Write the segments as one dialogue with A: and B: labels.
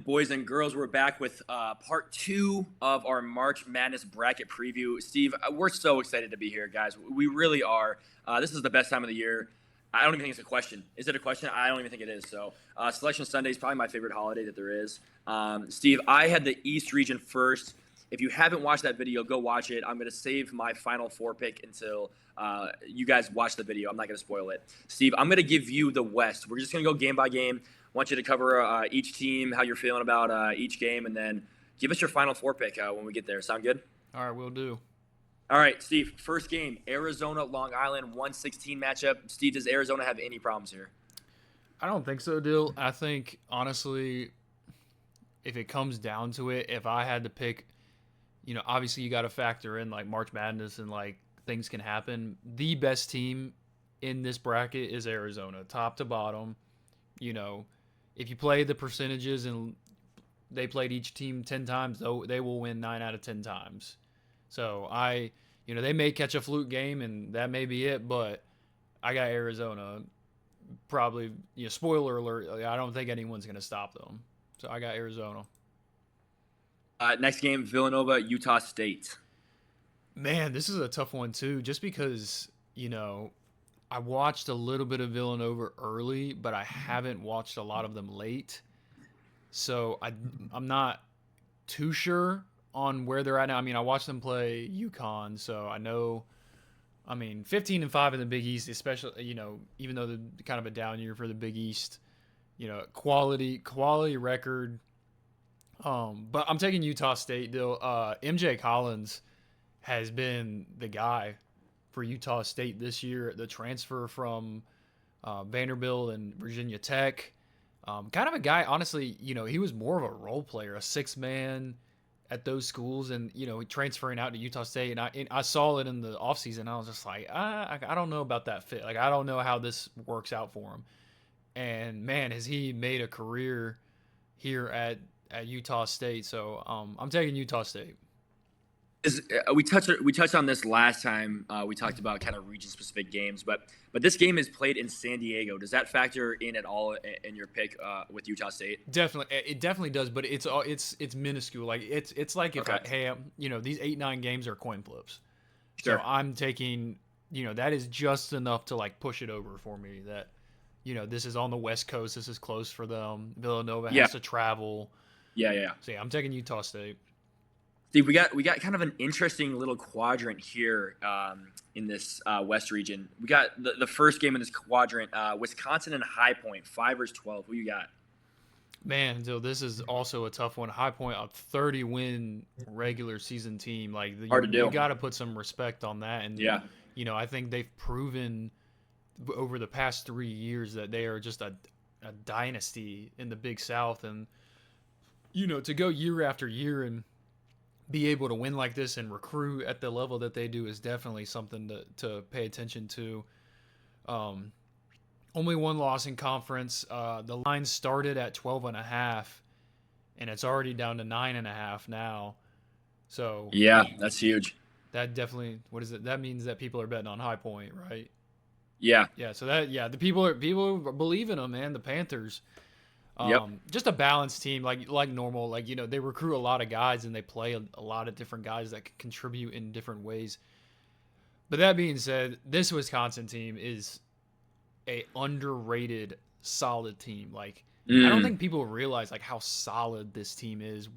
A: Boys and girls, we're back with part two of our March Madness bracket preview. Steve, we're so excited to be here, guys. We really are. This is the best time of the year. I don't even think it's a question. Is it a question? I don't even think it is. So, Selection Sunday is probably my favorite holiday that there is. Steve, I had the East region first. If you haven't watched that video, go watch it. I'm going to save my Final Four pick until you guys watch the video. I'm not going to spoil it. Steve, I'm going to give you the West. We're just going to go game by game. I want you to cover each team, how you're feeling about each game, and then give us your Final Four pick when we get there. Sound good?
B: All right, we'll do.
A: All right, Steve, first game, Arizona, Long Island, 116 matchup. Steve, does Arizona have any problems here?
B: I don't think so, Dill. I think, honestly, if it comes down to it, if I had to pick, obviously you got to factor in, like, March Madness and, like, things can happen. The best team in this bracket is Arizona, top to bottom. If you play the percentages and they played each team 10 times, they will win 9 out of 10 times. So they may catch a fluke game and that may be it, but I got Arizona. Probably, spoiler alert, I don't think anyone's going to stop them. So I got Arizona.
A: Next game, Villanova, Utah State.
B: Man, this is a tough one too, just because, I watched a little bit of Villanova early, but I haven't watched a lot of them late. So I'm not too sure on where they're at now. I mean, I watched them play UConn, so I know. 15-5 in the Big East, especially, even though the kind of a down year for the Big East, quality record. But I'm taking Utah State. MJ Collins has been the guy for Utah State this year. The transfer from Vanderbilt and Virginia Tech. Kind of a guy, honestly, he was more of a role player, a six-man at those schools, and, transferring out to Utah State. And I saw it in the offseason. I was just like, I don't know about that fit. Like, I don't know how this works out for him. And, man, has he made a career here at Utah State. So I'm taking Utah State.
A: We touched on this last time. We talked about kind of region-specific games, but this game is played in San Diego. Does that factor in at all in your pick with Utah State?
B: Definitely, it definitely does. But it's minuscule. Like it's like if these 8-9 games are coin flips.
A: Sure.
B: So I'm taking that is just enough to like push it over for me. That this is on the West Coast. This is close for them. Villanova has to travel.
A: Yeah.
B: So I'm taking Utah State.
A: Steve, we got kind of an interesting little quadrant here in this West region. We got the first game in this quadrant, Wisconsin and High Point, 5 versus 12. Who you got?
B: Man, so this is also a tough one. High Point, a 30-win regular season team. Like
A: hard to do.
B: You got to put some respect on that. And I think they've proven over the past 3 years that they are just a dynasty in the Big South. And to go year after year and be able to win like this and recruit at the level that they do is definitely something to pay attention to. Only one loss in conference. The line started at 12.5, and it's already down to 9.5 now. So
A: yeah, that's huge.
B: That definitely, what is it? That means that people are betting on High Point, right?
A: Yeah.
B: Yeah. So the people believe in them, man. The Panthers. Just a balanced team, like normal. Like they recruit a lot of guys and they play a lot of different guys that can contribute in different ways. But that being said, this Wisconsin team is a underrated, solid team. Like I don't think people realize like how solid this team is.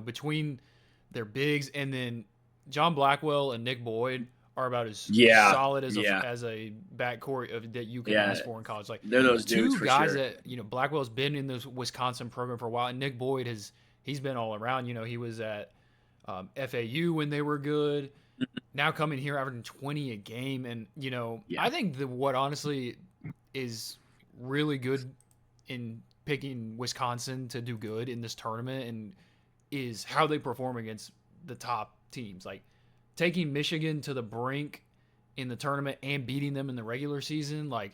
B: Between their bigs and then John Blackwell and Nick Boyd are about as solid as a backcourt that you can ask for in college. Like
A: they're those dudes
B: two guys
A: sure.
B: that Blackwell's been in the Wisconsin program for a while, and Nick Boyd he's been all around. He was at FAU when they were good. Now coming here averaging 20 a game, and I think what honestly is really good in picking Wisconsin to do good in this tournament and is how they perform against the top teams. Like taking Michigan to the brink in the tournament and beating them in the regular season, like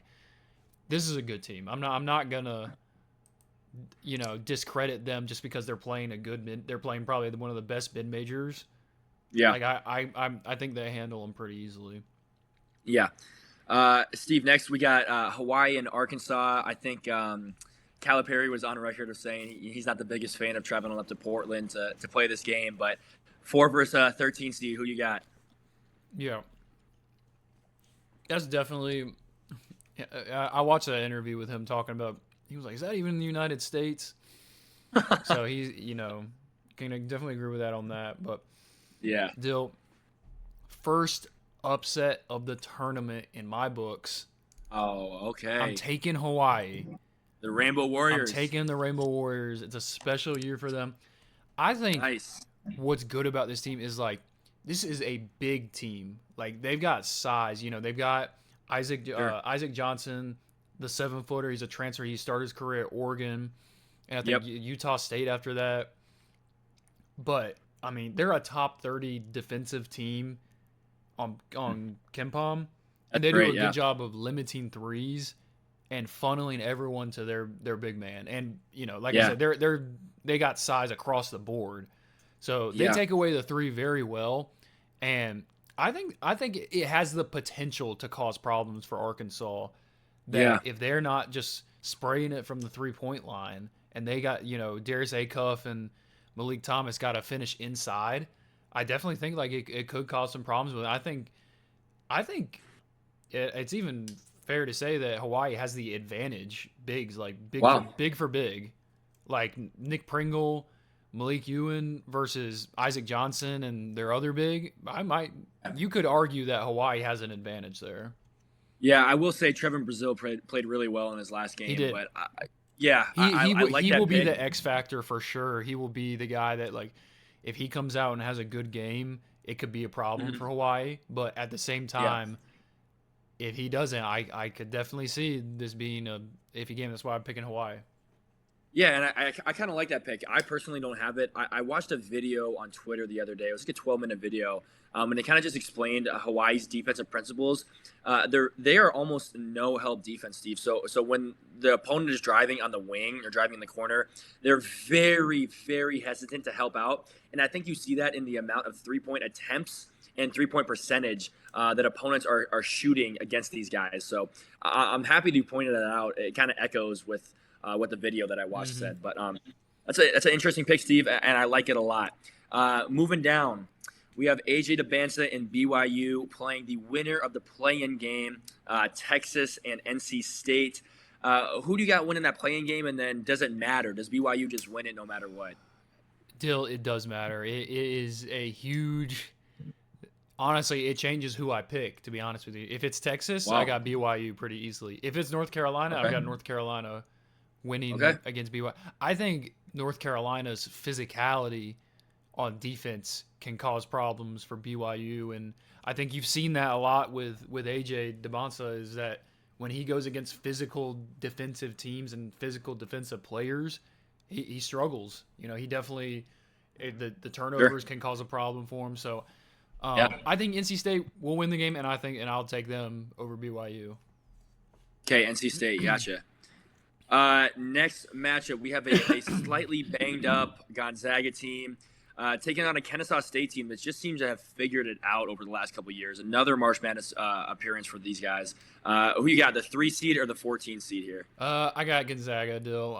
B: this is a good team. I'm not gonna discredit them just because they're playing they're playing probably one of the best mid majors.
A: Yeah,
B: like I think they handle them pretty easily.
A: Yeah, Steve. Next we got Hawaii and Arkansas. I think kind Calipari was on record of saying he's not the biggest fan of traveling up to Portland to play this game. But 4 versus 13, Steve, who you got?
B: Yeah, that's definitely. I watched that interview with him talking about. He was like, "Is that even in the United States?" So he's, can definitely agree with that on that. But
A: Yeah.
B: Dill, first upset of the tournament in my books.
A: Oh,
B: I'm
A: okay.
B: taking Hawaii.
A: The Rainbow
B: I'm
A: Warriors.
B: taking the Rainbow Warriors. It's a special year for them. I think
A: Nice.
B: what's good about this team is like this is a big team. Like they've got size. They've got
A: Sure.
B: Isaac Johnson, the 7-footer. He's a transfer. He started his career at Oregon, and I think
A: Yep.
B: Utah State after that. But I mean, they're a top 30 defensive team on Kempom, and
A: That's
B: they do
A: great.
B: a good
A: Yeah.
B: job of limiting threes and funneling everyone to their big man. And like I
A: Yeah.
B: said, they got size across the board, so they
A: Yeah.
B: take away the three very well. And I think it has the potential to cause problems for Arkansas.
A: Yeah.
B: That if they're not just spraying it from the 3-point line, and they got Darius Acuff and Malik Thomas got to finish inside, I definitely think like it could cause some problems. But I think it's even fair to say that Hawaii has the advantage. Bigs like
A: Wow.
B: big for big, like Nick Pringle, Malik Ewan versus Isaac Johnson and their other big. You could argue that Hawaii has an advantage there.
A: Yeah, I will say Trevor Brazil played really well in his last
B: He
A: game,
B: did.
A: but yeah, I like
B: He
A: that
B: will be
A: pick.
B: the X factor for sure. He will be the guy that like if he comes out and has a good game, it could be a problem
A: Mhm.
B: for Hawaii. But at the same
A: Yeah.
B: time, if he doesn't, I could definitely see this being a iffy game. That's why I'm picking Hawaii.
A: Yeah, and I kind of like that pick. I personally don't have it. I watched a video on Twitter the other day. It was like a 12-minute video, and it kind of just explained Hawaii's defensive principles. They are almost no help defense, Steve. So when the opponent is driving on the wing or driving in the corner, they're very very hesitant to help out, and I think you see that in the amount of 3-point attempts and 3-point percentage that opponents are shooting against these guys. So I'm happy you pointed that out. It kind of echoes with what the video that I watched
B: Mm-hmm.
A: said. But that's an interesting pick, Steve, and I like it a lot. Moving down, we have AJ DeBansa and BYU playing the winner of the play-in game, Texas and NC State. Who do you got winning that play-in game? And then does it matter? Does BYU just win it no matter what?
B: Still, it does matter. It is a huge. Honestly, it changes who I pick. To be honest with you, if it's Texas, I
A: Wow.
B: got BYU pretty easily. If it's North Carolina, I've
A: Okay.
B: got North Carolina winning
A: Okay.
B: against BYU. I think North Carolina's physicality on defense can cause problems for BYU, and I think you've seen that a lot with AJ DeBonsa. Is that when he goes against physical defensive teams and physical defensive players, he struggles. He definitely the
A: Sure.
B: turnovers can cause a problem for him. So
A: Yeah.
B: I think NC State will win the game, and I'll take them over BYU.
A: Okay. NC State. Gotcha. Next matchup, we have a slightly banged up Gonzaga team taking on a Kennesaw State team that just seems to have figured it out over the last couple of years. Another March Madness appearance for these guys. Who you got, the 3 seed or the 14 seed here?
B: I got Gonzaga, Dill.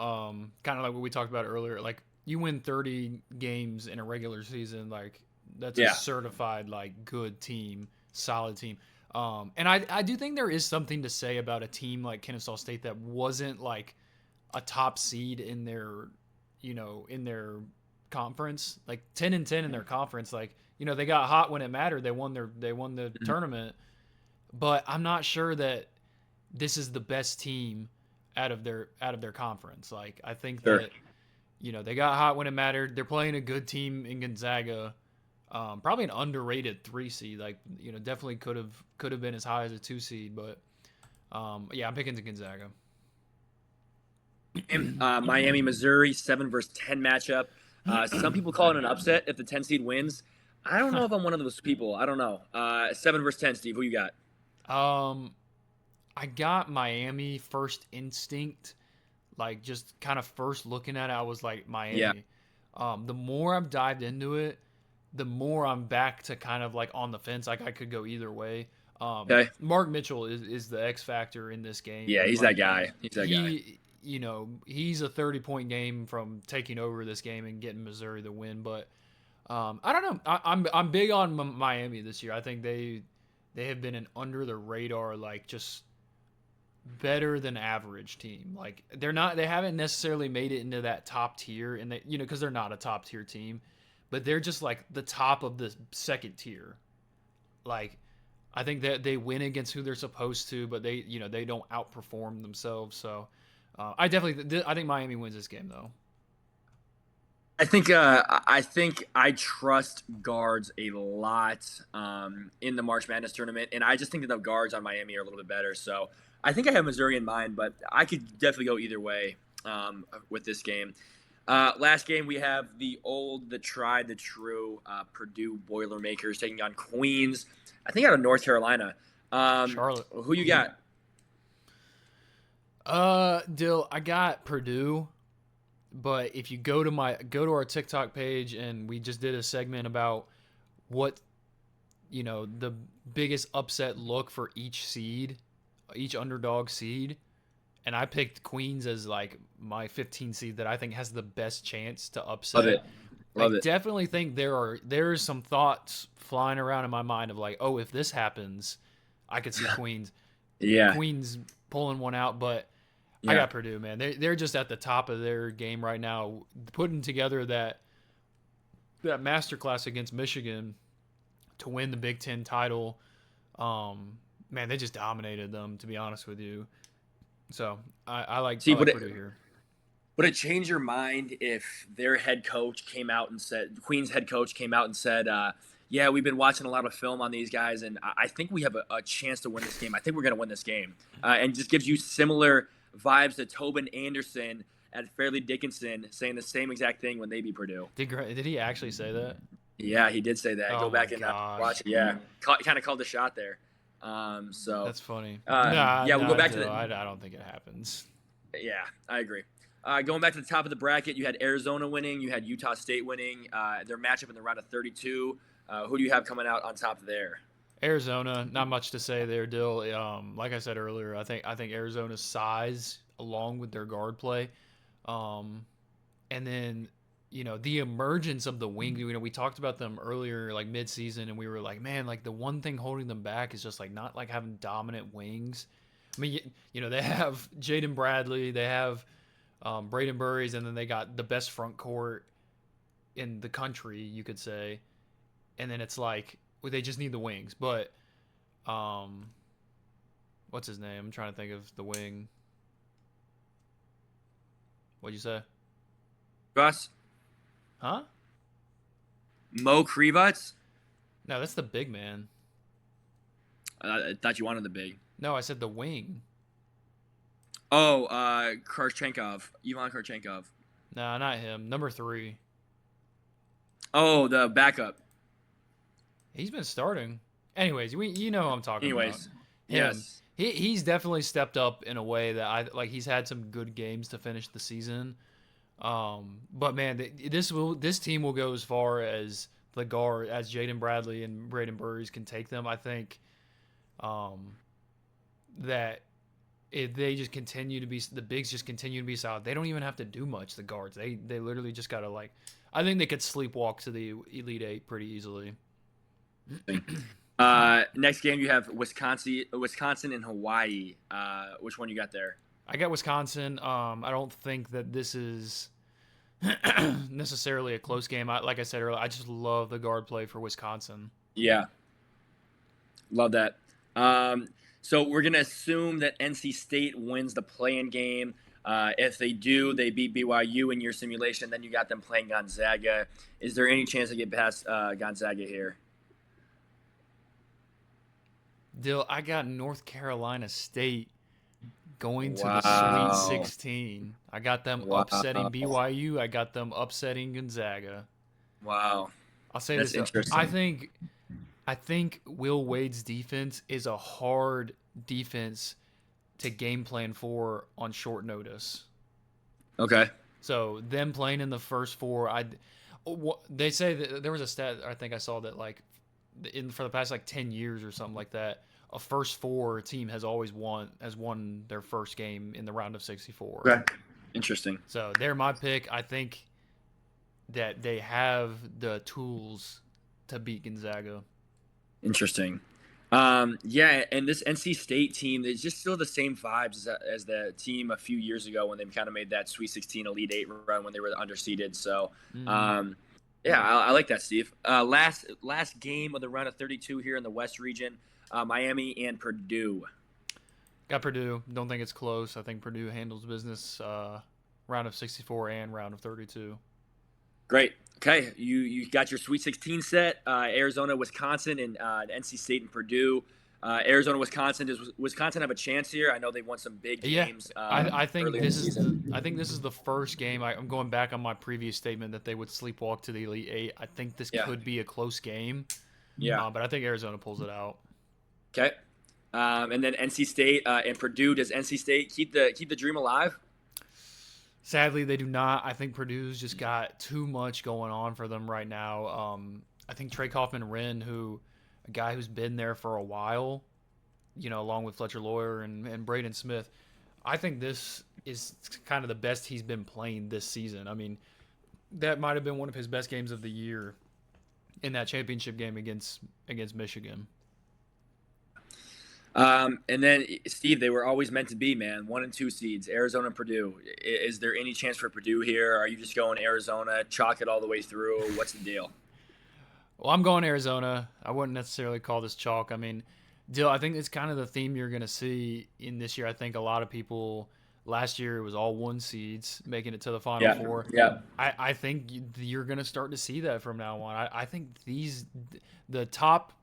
B: Kind of like what we talked about earlier. Like you win 30 games in a regular season, like that's a
A: Yeah.
B: certified like good team, solid team. And I do think there is something to say about a team like Kennesaw State that wasn't like a top seed in their conference, like 10-10 in their conference. Like they got hot when it mattered. They won the
A: Mhm.
B: tournament, but I'm not sure that this is the best team out of their conference. Like I think
A: Sure.
B: that they got hot when it mattered. They're playing a good team in Gonzaga. Probably an underrated 3 seed. Like definitely could have been as high as a 2 seed. But yeah, I'm picking the Gonzaga.
A: Miami, Missouri, 7 versus 10 matchup. Some people call it an upset if the 10 seed wins. I don't know if I'm one of those people. I don't know. 7 versus 10, Steve. Who you got?
B: I got Miami first instinct. Like just kind of first looking at it, I was like
A: Yeah.
B: Miami. The more I've dived into it, the more I'm back to kind of like on the fence. Like I could go either way.
A: Okay.
B: Mark Mitchell is the X factor in this game,
A: Yeah,
B: and
A: he's
B: like
A: that guy. He's that guy.
B: he's a 30-point game from taking over this game and getting Missouri the win. But I don't know. I'm big on Miami this year. I think they have been an under the radar, like, just better than average team. Like, they haven't necessarily made it into that top tier, and they, because they're not a top tier team, but they're just like the top of the second tier. Like, I think that they win against who they're supposed to, but they don't outperform themselves. So I think Miami wins this game though.
A: I think I trust guards a lot in the March Madness tournament, and I just think that the guards on Miami are a little bit better. So I think I have Missouri in mind, but I could definitely go either way with this game. Last game we have the tried, the true Purdue Boilermakers taking on Queens. I think out of North Carolina.
B: Charlotte.
A: Who you got?
B: Dill, I got Purdue. But if you go to our TikTok page, and we just did a segment about what the biggest upset look for each underdog seed, and I picked Queens as like my 15 seed that I think has the best chance to upset.
A: Love it. Love it.
B: Definitely think there's some thoughts flying around in my mind of like, oh, if this happens, I could see Queens.
A: Yeah.
B: Queens pulling one out, but
A: Yeah.
B: I got Purdue, man. They're just at the top of their game right now, putting together that masterclass against Michigan to win the Big Ten title. Man, they just dominated them, to be honest with you. So I like Purdue here.
A: Would it change your mind if their head coach came out and said, Queen's head coach came out and said, yeah, we've been watching a lot of film on these guys, and I think we have a chance to win this game. I think we're going to win this game. And just gives you similar vibes to Tobin Anderson at Fairleigh Dickinson saying the same exact thing when they beat Purdue.
B: Did he actually say that?
A: Yeah, he did say that.
B: Oh,
A: go back and watch it. Yeah, kind of called the shot there. So
B: that's funny.
A: We'll go back to the.
B: I don't think it happens.
A: Yeah, I agree. Going back to the top of the bracket, you had Arizona winning, you had Utah State winning. Their matchup in the round of 32. Who do you have coming out on top there?
B: Arizona, not much to say there, Dill. Like I said earlier, I think Arizona's size, along with their guard play, and then the emergence of the wing. We talked about them earlier, like mid-season, and we were like, man, like the one thing holding them back is just like not like having dominant wings. I mean, they have Jaden Bradley, they have Braden Burries, and then they got the best front court in the country, you could say. And then it's like, well, they just need the wings. But, what's his name? I'm trying to think of the wing. What'd you say?
A: Russ?
B: Huh?
A: Mo Krivats?
B: No, that's the big man.
A: I thought you wanted the big.
B: No, I said the wing.
A: Oh, Korchenkov. Ivan Korchenkov.
B: No, not him. Number 3.
A: Oh, the backup.
B: He's been starting. Anyways, who I'm talking about.
A: Anyways, yes.
B: He's definitely stepped up in a way that he's had some good games to finish the season. But man, this team will go as far as the guard, as Jaden Bradley and Braden Burries can take them. I think that if they just continue to be, the bigs just continue to be solid. They don't even have to do much, the guards. They literally just got to I think they could sleepwalk to the Elite Eight pretty easily.
A: Next game you have Wisconsin and Hawaii. Which one you got there?
B: I got Wisconsin. I don't think that this is necessarily a close game. Like I said earlier, I just love the guard play for Wisconsin.
A: Yeah, love that. So we're gonna assume that NC State wins the play-in game. If they do, they beat BYU in your simulation. Then you got them playing Gonzaga. Is there any chance they get past Gonzaga here?
B: Dill, I got North Carolina State going to the Sweet 16. I got them upsetting BYU. I got them upsetting Gonzaga.
A: Wow.
B: I'll say
A: That's
B: this.
A: Interesting.
B: I think Will Wade's defense is a hard defense to game plan for on short notice.
A: Okay.
B: So them playing in the first 4, they say that there was a stat I think I saw that for the past 10 years or something like that, a first four team has won their first game in the round of 64.
A: Okay. Interesting.
B: So they're my pick. I think that they have the tools to beat Gonzaga.
A: Interesting. Yeah, and this NC State team is just still the same vibes as the team a few years ago when they kind of made that Sweet 16 Elite Eight run when they were underseeded. So, yeah, I like that, Steve. Last game of the round of 32 here in the West region, Miami and Purdue.
B: Got Purdue. Don't think it's close. I think Purdue handles business round of 64 and round of 32.
A: Great. Okay, you got your Sweet 16 set. Arizona, Wisconsin, and NC State and Purdue. Arizona, Wisconsin. Does Wisconsin have a chance here? I know they've won some big games.
B: I think
A: early
B: this
A: in the
B: is
A: season.
B: I think this is the first game. I'm going back on my previous statement that they would sleepwalk to the Elite Eight. I think this could be a close game.
A: Yeah.
B: But I think Arizona pulls it out.
A: Okay. And then NC State and Purdue. Does NC State keep the dream alive?
B: Sadly, they do not. I think Purdue's just got too much going on for them right now. I think Trey Kaufman-Wren, a guy who's been there for a while, along with Fletcher Lawyer and Braden Smith, I think this is kind of the best he's been playing this season. I mean, that might have been one of his best games of the year in that championship game against Michigan.
A: And then, Steve, they were always meant to be, man. 1 and 2 seeds, Arizona and Purdue. Is there any chance for Purdue here? Are you just going Arizona, chalk it all the way through? What's the deal?
B: Well, I'm going Arizona. I wouldn't necessarily call this chalk. I mean, Dill, I think it's kind of the theme you're going to see in this year. I think a lot of people last year it was all 1 seeds making it to the Final Four.
A: Yeah.
B: I think you're going to start to see that from now on. I think the top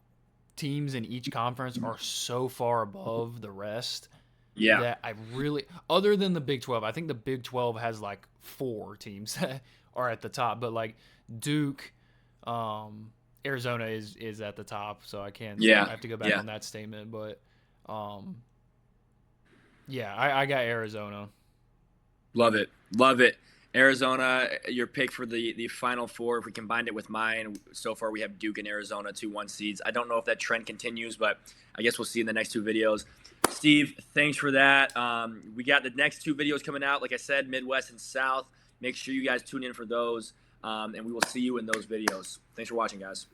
B: teams in each conference are so far above the rest that I really, other than the Big 12, I think the Big 12 has like 4 teams that are at the top, but like Duke, Arizona is at the top, so I can't. I have to go back on that statement, but I got Arizona.
A: Love it. Arizona, your pick for the Final Four. If we combined it with mine, so far we have Duke and Arizona, 2-1 seeds. I don't know if that trend continues, but I guess we'll see in the next 2 videos. Steve, thanks for that. We got the next 2 videos coming out. Like I said, Midwest and South. Make sure you guys tune in for those, and we will see you in those videos. Thanks for watching, guys.